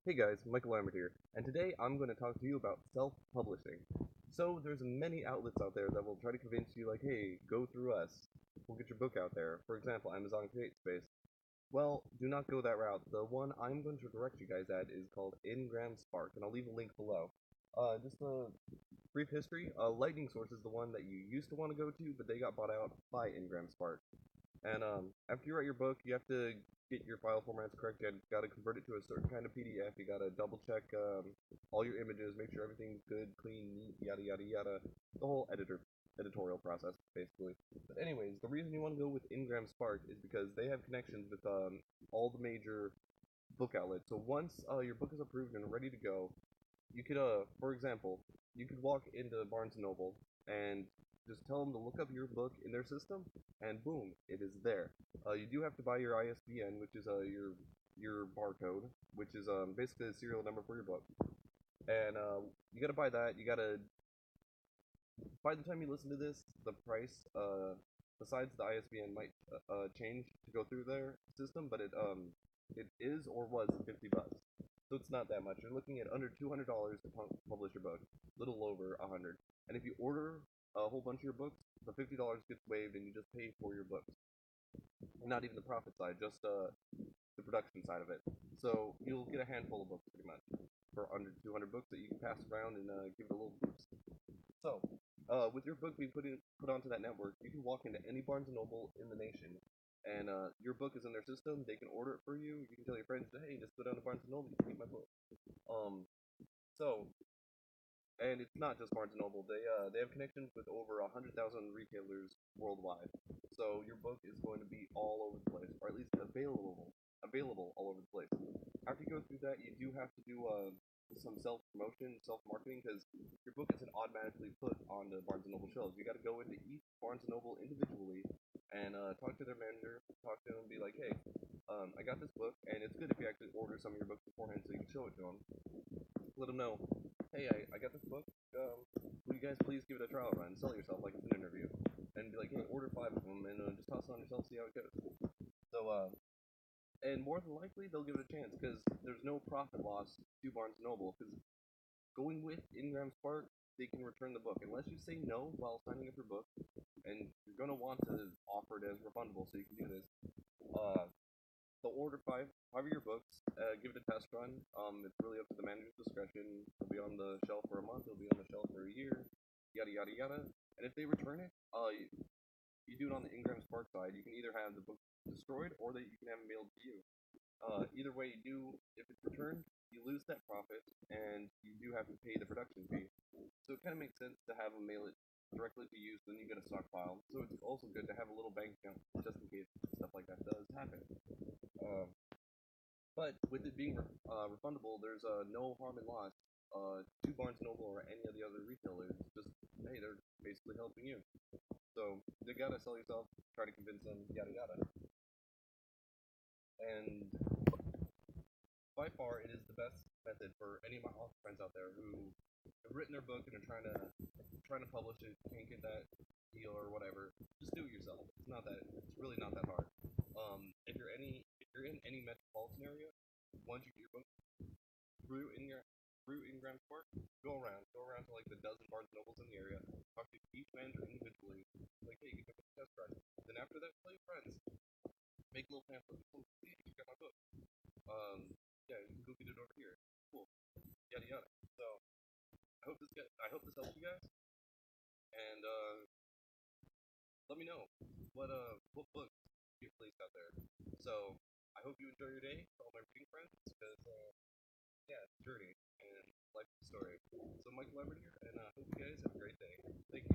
Hey guys, Michael Lambert here, and today I'm going to talk to you about self-publishing. So there's many outlets out there that will try to convince you like, hey, go through us. We'll get your book out there. For example, Amazon CreateSpace. Well, do not go that route. The one I'm going to direct you guys at is called Ingram Spark, and I'll leave a link below. Just a brief history. Lightning Source is the one that you used to want to go to, but they got bought out by Ingram Spark. And after you write your book, you have to get your file formats correct. You got to convert it to a certain kind of PDF. You got to double check all your images, make sure everything's good, clean, neat, yada yada yada. The whole editorial process, basically. But anyways, the reason you want to go with Ingram Spark is because they have connections with all the major book outlets. So once your book is approved and ready to go, you could, for example, you could walk into Barnes& and Noble and just tell them to look up your book in their system, and boom, it is there. You do have to buy your ISBN, which is your barcode, which is basically the serial number for your book. And you gotta buy that. You gotta by the time you listen to this, the price besides the ISBN might change to go through their system, but it is or was $50. So it's not that much. You're looking at under $200 to publish your book, little over 100. And if you order a whole bunch of your books, the $50 gets waived and you just pay for your books. Not even the profit side, just the production side of it. So you'll get a handful of books pretty much for under 200 books that you can pass around and give it a little boost. So, with your book being put onto that network, you can walk into any Barnes and Noble in the nation, and your book is in their system. They can order it for you. You can tell your friends, hey, just go down to Barnes and Noble, you can get my book. Um, so, and it's not just Barnes and Noble. They have connections with over 100,000 retailers worldwide. So your book is going to be all over the place, or at least available all over the place. After you go through that, you do have to do some self promotion, self marketing, because your book isn't automatically put on the Barnes and Noble shelves. You got to go into each Barnes and Noble individually and talk to their manager, talk to them, and be like, hey, I got this book, and it's good if you actually order some of your books beforehand so you can show it to them. Let them know, hey, I got this book. Will you guys please give it a trial run? Sell it yourself like it's an interview, and be like, hey, order 5 of them and just toss it on yourself, see how it goes. So, and more than likely they'll give it a chance because there's no profit loss to Barnes and Noble. Because going with Ingram Spark, they can return the book unless you say no while signing up your book, and you're gonna want to offer it as refundable so you can do this. Uh, they'll order five of your books, give it a test run. It's really up to the manager's discretion. It'll be on the shelf for a month. It'll be on the shelf for a year. Yada yada yada. And if they return it, you do it on the Ingram Spark side. You can either have the book destroyed or that you can have it mailed to you. Either way you do, if it's returned, you lose that profit, and you do have to pay the production fee. So it kind of makes sense to have them mail it directly to you, so then you get a stockpile. So it's also good to have a little bank account just in case stuff like that does happen. Um, but with it being refundable, there's no harm in loss to Barnes Noble or any of the other retailers. Just hey, they're basically helping you. So you gotta sell yourself, try to convince them, yada yada. And by far, it is the best method for any of my author friends out there who have written their book and are trying to publish it, can't get that deal or whatever. Just do it yourself. It's not that. It's really not that hard. If you're in any metropolitan area, once you get your book through in your through Ingram Spark, go around to like the dozen Barnes and Nobles in the area, talk to each manager individually, like, hey, get my test run. Then after that, tell your friends, make a little pamphlet. Hey, you got my book. Yeah, you can go get it over here. Cool. Yada yada. So I hope this helps you guys, and let me know what books get released out there. So I hope you enjoy your day, all my reading friends, because yeah, it's a journey and life's a story. So Michael Lambert here, and I hope you guys have a great day. Thank you.